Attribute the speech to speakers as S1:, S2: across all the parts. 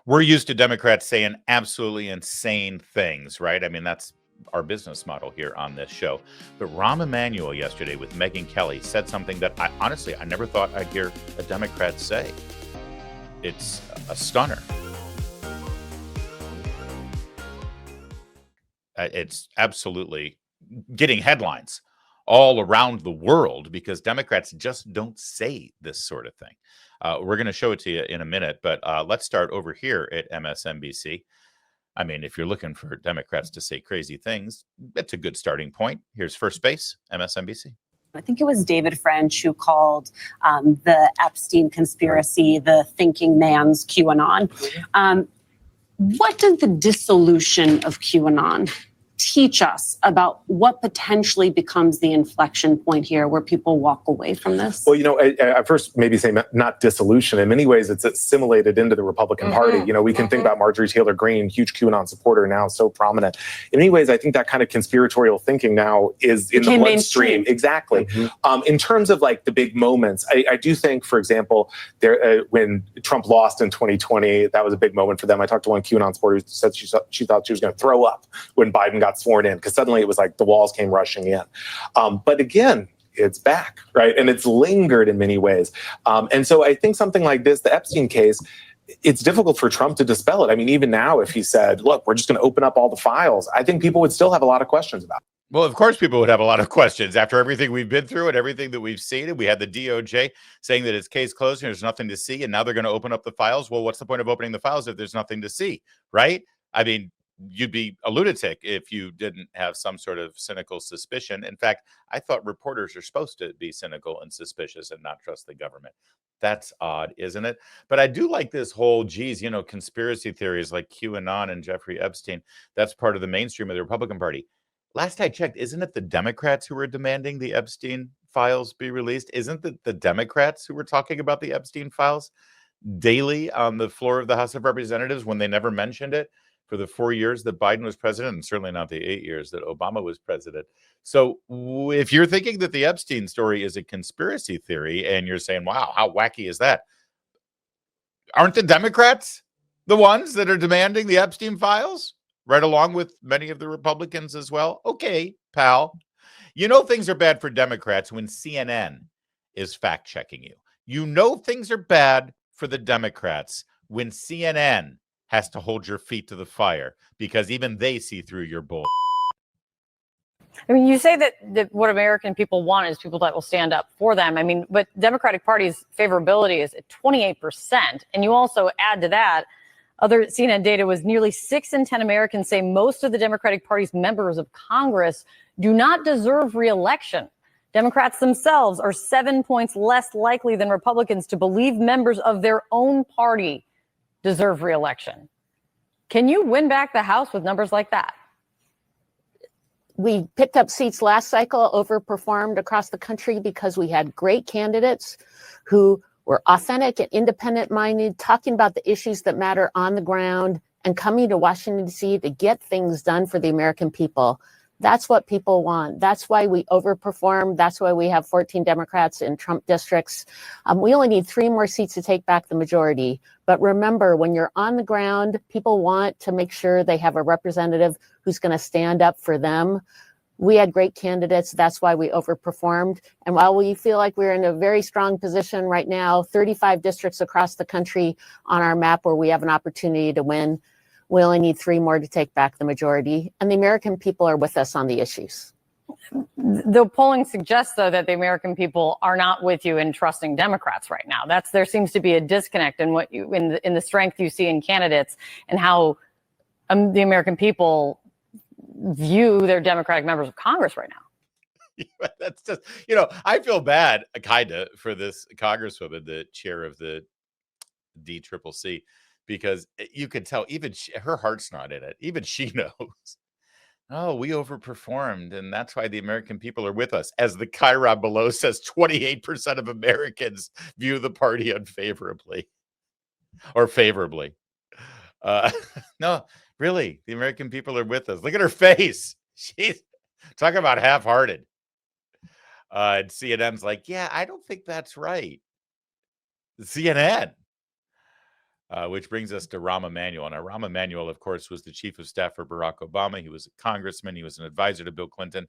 S1: We're used to Democrats saying absolutely insane things, right? I mean, that's our business model here on this show. But Rahm Emanuel yesterday with Megyn Kelly said something that I never thought I'd hear a Democrat say. It's a stunner. It's absolutely getting headlines all around the world because Democrats just don't say this sort of thing. We're going to show it to you in a minute, but let's start over here at MSNBC. I mean, if you're looking for Democrats to say crazy things, it's a good starting point. Here's First Base, MSNBC.
S2: I think it was David French who called the Epstein conspiracy the thinking man's QAnon. What does the dissolution of QAnon teach us about what potentially becomes the inflection point here where people walk away from this?
S3: Well, I first maybe say not dissolution. In many ways, it's assimilated into the Republican Party. We can think about Marjorie Taylor Greene, huge QAnon supporter, now so prominent. In many ways, I think that kind of conspiratorial thinking now is in the bloodstream. Exactly. In terms of like the big moments, I do think, for example, when Trump lost in 2020, that was a big moment for them. I talked to one QAnon supporter who said she thought she was going to throw up when Biden got sworn in, because suddenly it was like the walls came rushing in. But again, it's back, right? And it's lingered in many ways. And so I think something like this, the Epstein case, it's difficult for Trump to dispel it. I mean, even now, if he said, look, we're just going to open up all the files, I think people would still have a lot of questions about it.
S1: Well, of course, people would have a lot of questions after everything we've been through and everything that we've seen. And we had the DOJ saying that it's case closed and there's nothing to see. And now they're going to open up the files. Well, what's the point of opening the files if there's nothing to see, right? I mean, you'd be a lunatic if you didn't have some sort of cynical suspicion. In fact, I thought reporters are supposed to be cynical and suspicious and not trust the government. That's odd, isn't it? But I do like this whole, conspiracy theories like QAnon and Jeffrey Epstein. That's part of the mainstream of the Republican Party. Last I checked, isn't it the Democrats who are demanding the Epstein files be released? Isn't it the Democrats who were talking about the Epstein files daily on the floor of the House of Representatives when they never mentioned it for the 4 years that Biden was president, and certainly not the 8 years that Obama was president? So if you're thinking that the Epstein story is a conspiracy theory and you're saying, wow, how wacky is that? Aren't the Democrats the ones that are demanding the Epstein files? Right along with many of the Republicans as well? Okay, pal. Things are bad for Democrats when CNN is fact-checking you. Things are bad for the Democrats when CNN has to hold your feet to the fire because even they see through your bull.
S4: I mean, you say that what American people want is people that will stand up for them. I mean, but Democratic Party's favorability is at 28%. And you also add to that, other CNN data was nearly 6 in 10 Americans say most of the Democratic Party's members of Congress do not deserve re-election. Democrats themselves are 7 points less likely than Republicans to believe members of their own party deserve re-election. Can you win back the House with numbers like that?
S5: We picked up seats last cycle, overperformed across the country because we had great candidates who were authentic and independent-minded, talking about the issues that matter on the ground and coming to Washington, D.C. to get things done for the American people. That's what people want. That's why we overperform. That's why we have 14 Democrats in Trump districts. We only need 3 more seats to take back the majority. But remember, when you're on the ground, people want to make sure they have a representative who's going to stand up for them. We had great candidates. That's why we overperformed. And while we feel like we're in a very strong position right now, 35 districts across the country on our map where we have an opportunity to win, we only need 3 more to take back the majority. And the American people are with us on the issues.
S4: The polling suggests, though, that the American people are not with you in trusting Democrats right now. There seems to be a disconnect in what in the strength you see in candidates and how the American people view their Democratic members of Congress right now.
S1: That's just, I feel bad, kind of, for this Congresswoman, the chair of the DCCC, because you can tell even her heart's not in it. Even she knows. Oh, we overperformed, and that's why the American people are with us. As the Chiron below says, 28% of Americans view the party unfavorably or favorably. No, really, the American people are with us. Look at her face. She's talking about half-hearted. And CNN's like, yeah, I don't think that's right. CNN. Which brings us to Rahm Emanuel. Now, Rahm Emanuel, of course, was the chief of staff for Barack Obama. He was a congressman. He was an advisor to Bill Clinton,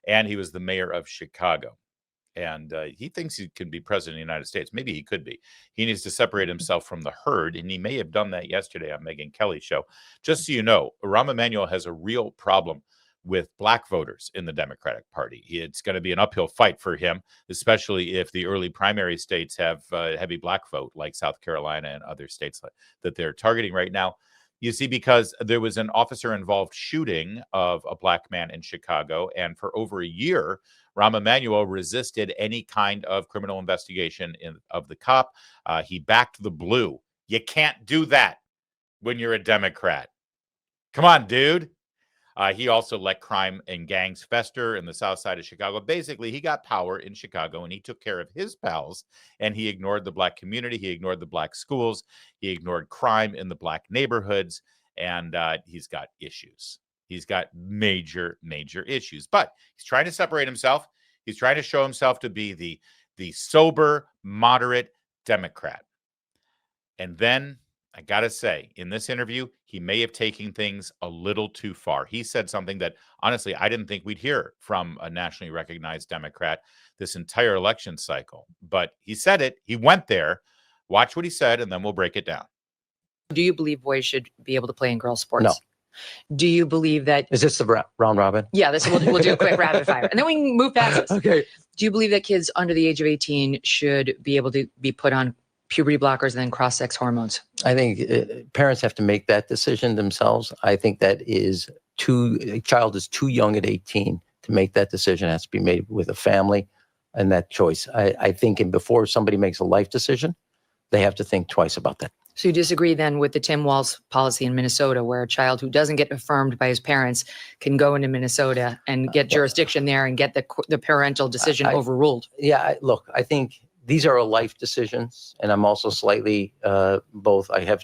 S1: and he was the mayor of Chicago. And he thinks he can be president of the United States. Maybe he could be. He needs to separate himself from the herd, and he may have done that yesterday on Megyn Kelly's show. Just so you know, Rahm Emanuel has a real problem with black voters in the Democratic Party. It's going to be an uphill fight for him, especially if the early primary states have heavy black vote, like South Carolina and other states that they're targeting right now. You see, because there was an officer-involved shooting of a black man in Chicago, and for over a year, Rahm Emanuel resisted any kind of criminal investigation of the cop. He backed the blue. You can't do that when you're a Democrat. Come on, dude. He also let crime and gangs fester in the south side of Chicago. Basically, he got power in Chicago, and he took care of his pals, and he ignored the black community. He ignored the black schools. He ignored crime in the black neighborhoods, and he's got issues. He's got major, major issues. But he's trying to separate himself. He's trying to show himself to be the sober, moderate Democrat. And then I got to say, in this interview, he may have taken things a little too far. He said something that, honestly, I didn't think we'd hear from a nationally recognized Democrat this entire election cycle. But he said it. He went there. Watch what he said, and then we'll break it down.
S6: Do you believe boys should be able to play in girls' sports?
S7: No.
S6: Do you believe that?
S7: Is this the round robin?
S6: Yeah, we'll do a quick rapid fire, and then we can move past this.
S7: Okay.
S6: Do you believe that kids under the age of 18 should be able to be put on puberty blockers and then cross-sex hormones?
S7: I think parents have to make that decision themselves. I think that a child is too young at 18 to make that decision. It has to be made with a family and that choice. I think before somebody makes a life decision, they have to think twice about that.
S6: So you disagree then with the Tim Walz policy in Minnesota, where a child who doesn't get affirmed by his parents can go into Minnesota and get jurisdiction there and get the parental decision overruled?
S7: Yeah, look, I think these are life decisions, and I'm also slightly both. I have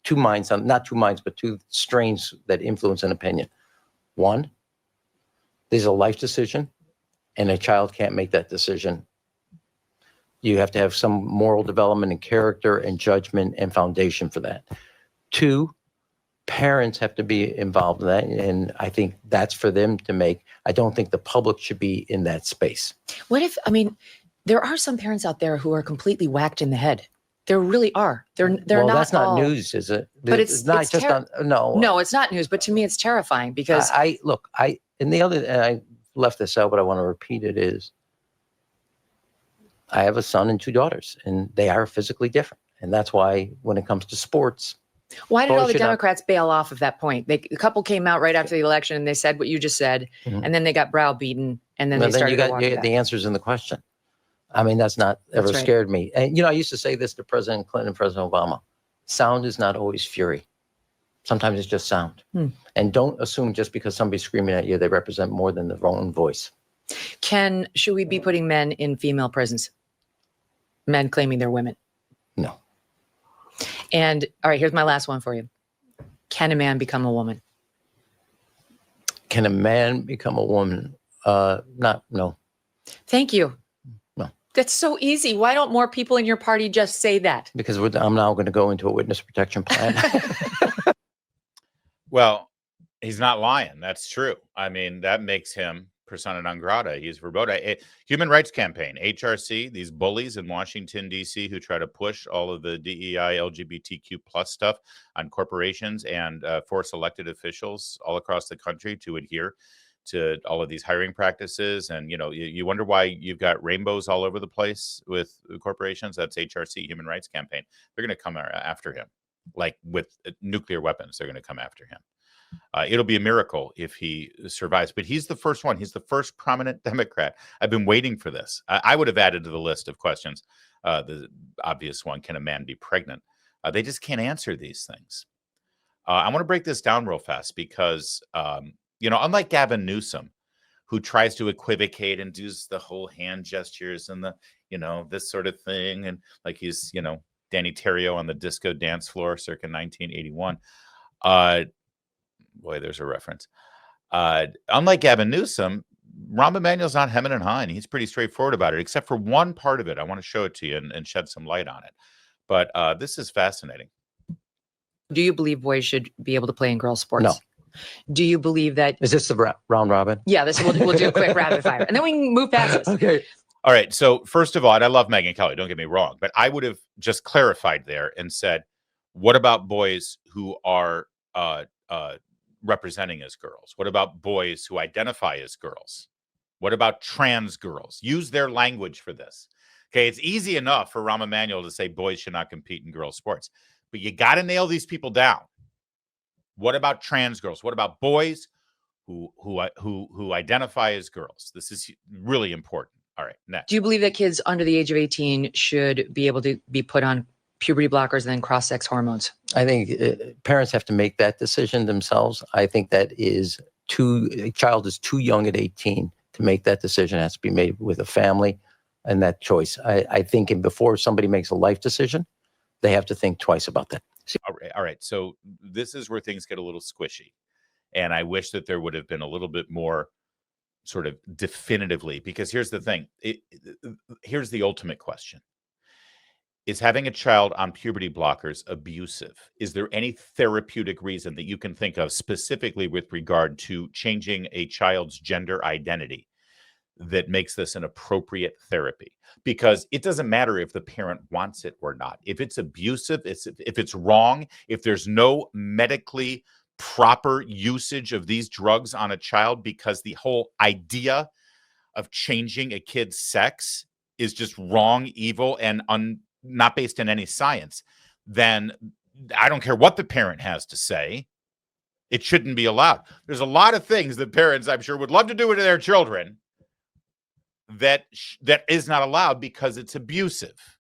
S7: two minds, not two minds, but two strains that influence an opinion. One, there's a life decision, and a child can't make that decision. You have to have some moral development and character and judgment and foundation for that. Two, parents have to be involved in that, and I think that's for them to make. I don't think the public should be in that space.
S6: What if, there are some parents out there who are completely whacked in the head. There really are. They're
S7: well,
S6: not.
S7: That's not
S6: all
S7: news, is it?
S6: But
S7: it's not just on. No.
S6: No, it's not news. But to me, it's terrifying because
S7: I left this out, but I want to repeat it. Is I have a son and two daughters, and they are physically different, and that's why when it comes to sports.
S6: Why did all the Democrats bail off of that point? A couple came out right after the election and they said what you just said, and then they got browbeaten, and then they started to walk back.
S7: The answers in the question. I mean, that's not ever scared me. And, I used to say this to President Clinton and President Obama. Sound is not always fury. Sometimes it's just sound. And don't assume just because somebody's screaming at you, they represent more than their own voice.
S6: Should we be putting men in female prisons? Men claiming they're women?
S7: No.
S6: And all right, here's my last one for you. Can a man become a woman?
S7: Can a man become a woman? No.
S6: Thank you.
S7: No.
S6: That's so easy. Why don't more people in your party just say that?
S7: Because I'm now going to go into a witness protection plan.
S1: Well, he's not lying. That's true. I mean, that makes him persona non grata. He's verboten. Human Rights Campaign, HRC, these bullies in Washington, D.C. who try to push all of the DEI, LGBTQ plus stuff on corporations and force elected officials all across the country to adhere to all of these hiring practices. And, you wonder why you've got rainbows all over the place with corporations. That's HRC, Human Rights Campaign. They're going to come after him. Like with nuclear weapons, they're going to come after him. It'll be a miracle if he survives. But he's the first one. He's the first prominent Democrat. I've been waiting for this. I would have added to the list of questions the obvious one, can a man be pregnant? They just can't answer these things. I want to break this down real fast because, unlike Gavin Newsom, who tries to equivocate and does the whole hand gestures and the, this sort of thing. And like he's, Danny Terrio on the disco dance floor circa 1981. Boy, there's a reference. Unlike Gavin Newsom, Rahm Emanuel's not hemming and hawing. He's pretty straightforward about it, except for one part of it. I want to show it to you and shed some light on it. But this is fascinating.
S6: Do you believe boys should be able to play in girls' sports?
S7: No.
S6: Do you believe that?
S7: Is this the round robin?
S6: Yeah, we'll do a quick rapid fire, and then we can move past this.
S7: Okay.
S1: All right. So first of all, and I love Megyn Kelly, don't get me wrong, but I would have just clarified there and said, what about boys who are representing as girls? What about boys who identify as girls? What about trans girls? Use their language for this. Okay, it's easy enough for Rahm Emanuel to say boys should not compete in girls' sports, but you got to nail these people down. What about trans girls? What about boys who identify as girls? This is really important. All right, next.
S6: Do you believe that kids under the age of 18 should be able to be put on puberty blockers and then cross-sex hormones?
S7: I think parents have to make that decision themselves. I think that a child is too young at 18 to make that decision. It has to be made with a family and that choice. I think before somebody makes a life decision, they have to think twice about that.
S1: All right. So this is where things get a little squishy. And I wish that there would have been a little bit more sort of definitively, because here's the thing. Here's the ultimate question. Is having a child on puberty blockers abusive? Is there any therapeutic reason that you can think of specifically with regard to changing a child's gender identity that makes this an appropriate therapy? Because it doesn't matter if the parent wants it or not. If it's abusive, if it's wrong, if there's no medically proper usage of these drugs on a child because the whole idea of changing a kid's sex is just wrong, evil, and not based in any science, then I don't care what the parent has to say. It shouldn't be allowed. There's a lot of things that parents, I'm sure, would love to do with their children that is not allowed because it's abusive.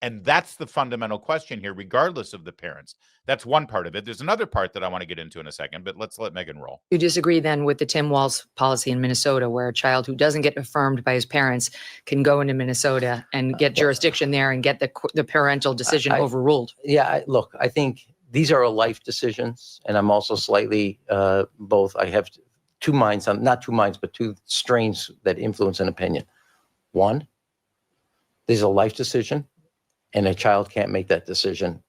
S1: And that's the fundamental question here, regardless of the parents. That's one part of it. There's another part that I want to get into in a second, but let's let Megyn roll.
S6: You disagree then with the Tim Walz policy in Minnesota, where a child who doesn't get affirmed by his parents can go into Minnesota and get jurisdiction there and get the parental decision overruled?
S7: Yeah, look, I think these are life decisions, and I'm also slightly both. I have two minds, not two minds, but two strains that influence an opinion. One, there's a life decision, and a child can't make that decision.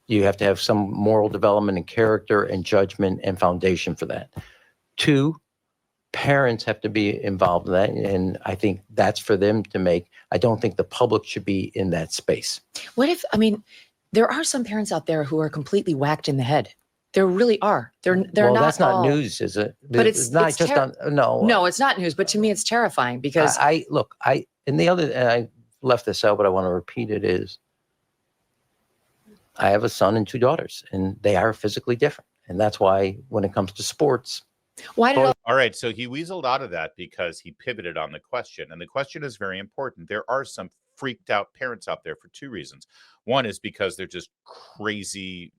S7: You have to have some moral development and character and judgment and foundation for that. Two, parents have to be involved in that, and I think that's for them to make. I don't think the public should be in that space.
S6: What if, there are some parents out there who are completely whacked in the head. There really are. They're
S7: well,
S6: not.
S7: That's not
S6: all
S7: news, is it?
S6: But it's
S7: not
S6: it's
S7: just on. No,
S6: No, it's not news. But to me, it's terrifying because
S7: I left this out, but I want to repeat it, is I have a son and two daughters, and they are physically different. And that's why when it comes to sports.
S6: why did
S1: All right. So he weaseled out of that because he pivoted on the question. And the question is very important. There are some freaked out parents out there for two reasons. One is because they're just crazy,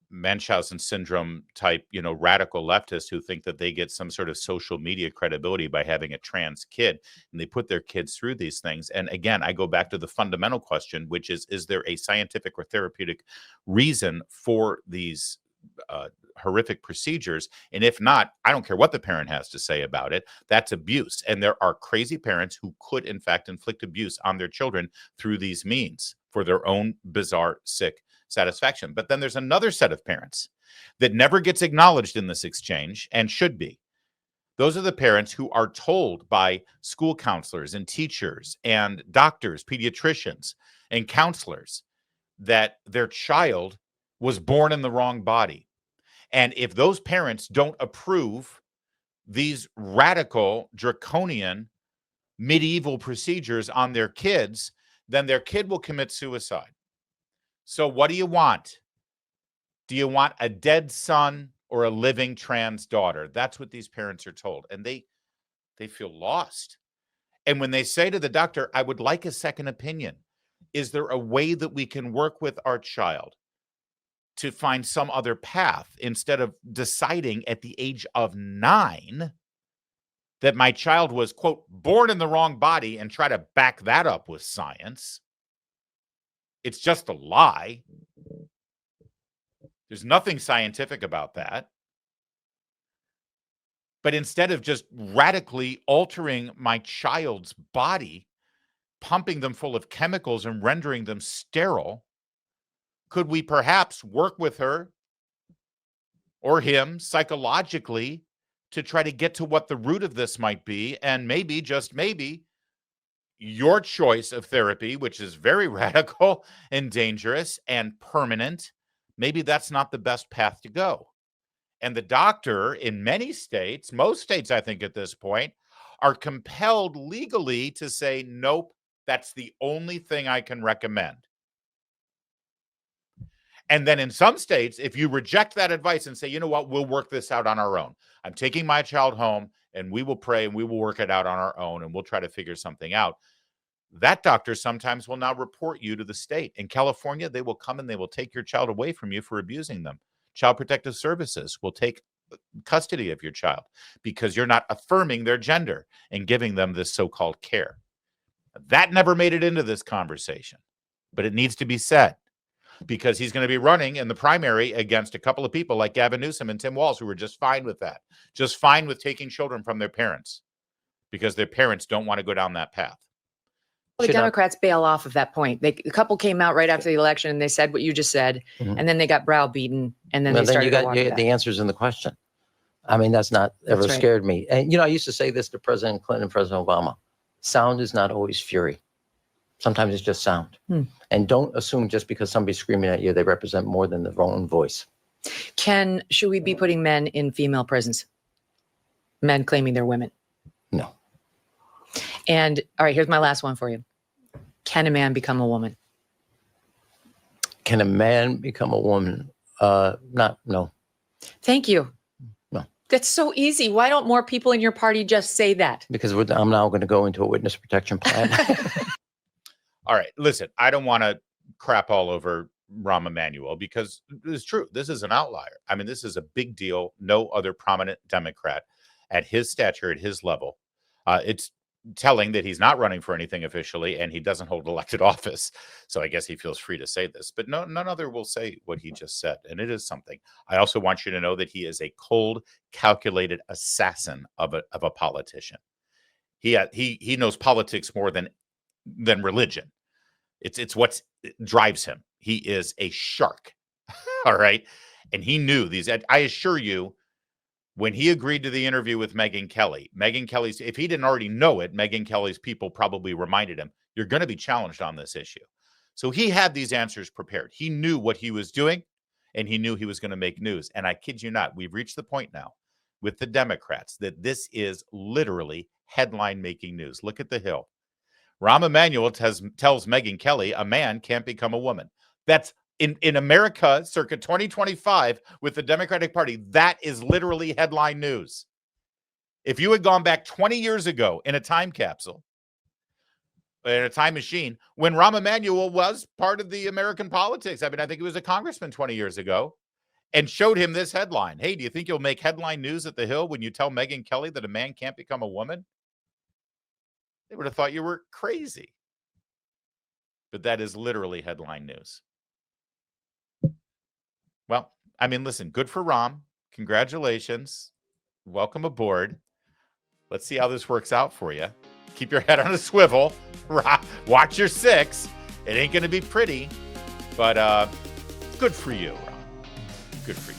S1: Munchausen syndrome type, radical leftists who think that they get some sort of social media credibility by having a trans kid, and they put their kids through these things. And again, I go back to the fundamental question, which is there a scientific or therapeutic reason for these horrific procedures? And if not, I don't care what the parent has to say about it. That's abuse. And there are crazy parents who could, in fact, inflict abuse on their children through these means for their own bizarre, sick satisfaction. But then there's another set of parents that never gets acknowledged in this exchange and should be. Those are the parents who are told by school counselors and teachers and doctors, pediatricians and counselors that their child was born in the wrong body. And if those parents don't approve these radical, draconian, medieval procedures on their kids, then their kid will commit suicide. So what do you want? Do you want a dead son or a living trans daughter? That's what these parents are told. And they feel lost. And when they say to the doctor, I would like a second opinion, is there a way that we can work with our child to find some other path instead of deciding at the age of 9 that my child was, quote, born in the wrong body, and try to back that up with science? It's just a lie. There's nothing scientific about that. But instead of just radically altering my child's body, pumping them full of chemicals and rendering them sterile, Could we perhaps work with her or him psychologically to try to get to what the root of this might be? And maybe, just maybe, your choice of therapy, which is very radical and dangerous and permanent, maybe that's not the best path to go. And the doctor in many states, most states, I think at this point, are compelled legally to say, nope, that's the only thing I can recommend. And then in some states, if you reject that advice and say, you know what, we'll work this out on our own. I'm taking my child home and we will pray and we will work it out on our own and we'll try to figure something out. That doctor sometimes will now report you to the state. In California, they will come and they will take your child away from you for abusing them. Child Protective Services will take custody of your child because you're not affirming their gender and giving them this so-called care. That never made it into this conversation, but it needs to be said because he's going to be running in the primary against a couple of people like Gavin Newsom and Tim Walz who were just fine with that, just fine with taking children from their parents because their parents don't want to go down that path.
S6: Well, the Democrats bail off of that point. The couple came out right after the election and they said what you just said, and then they got browbeaten, and then they started
S7: you got the answers in the question. I mean, that's not ever scared me. And, I used to say this to President Clinton and President Obama. Sound is not always fury. Sometimes it's just sound. And don't assume just because somebody's screaming at you, they represent more than their own voice.
S6: Should we be putting men in female prisons? Men claiming they're women?
S7: No.
S6: And all right, here's my last one for you. Can a man become a woman?
S7: Can a man become a woman? No.
S6: Thank you.
S7: No.
S6: That's so easy. Why don't more people in your party just say that?
S7: Because I'm now going to go into a witness protection plan.
S1: All right, listen, I don't want to crap all over Rahm Emanuel because it's true. This is an outlier. I mean, this is a big deal. No other prominent Democrat at his stature, at his level. It's telling that he's not running for anything officially and he doesn't hold elected office. So I guess he feels free to say this, but none other will say what he just said. And it is something. I also want you to know that he is a cold, calculated assassin of a politician. He knows politics more than religion. It's what drives him. He is a shark. All right. And he knew these. I assure you, when he agreed to the interview with Megyn Kelly's, if he didn't already know it, Megyn Kelly's people probably reminded him, you're going to be challenged on this issue. So he had these answers prepared. He knew what he was doing and he knew he was going to make news. And I kid you not, we've reached the point now with the Democrats that this is literally headline making news. Look at the Hill. Rahm Emanuel tells Megyn Kelly a man can't become a woman. That's in America, circa 2025, with the Democratic Party, that is literally headline news. If you had gone back 20 years ago in a time capsule, in a time machine, when Rahm Emanuel was part of the American politics, I mean, I think he was a congressman 20 years ago, and showed him this headline. Hey, do you think you'll make headline news at the Hill when you tell Megyn Kelly that a man can't become a woman? They would have thought you were crazy. But that is literally headline news. Well, I mean, listen, good for Rahm. Congratulations. Welcome aboard. Let's see how this works out for you. Keep your head on a swivel. Watch your six. It ain't going to be pretty, but good for you, Rahm. Good for you.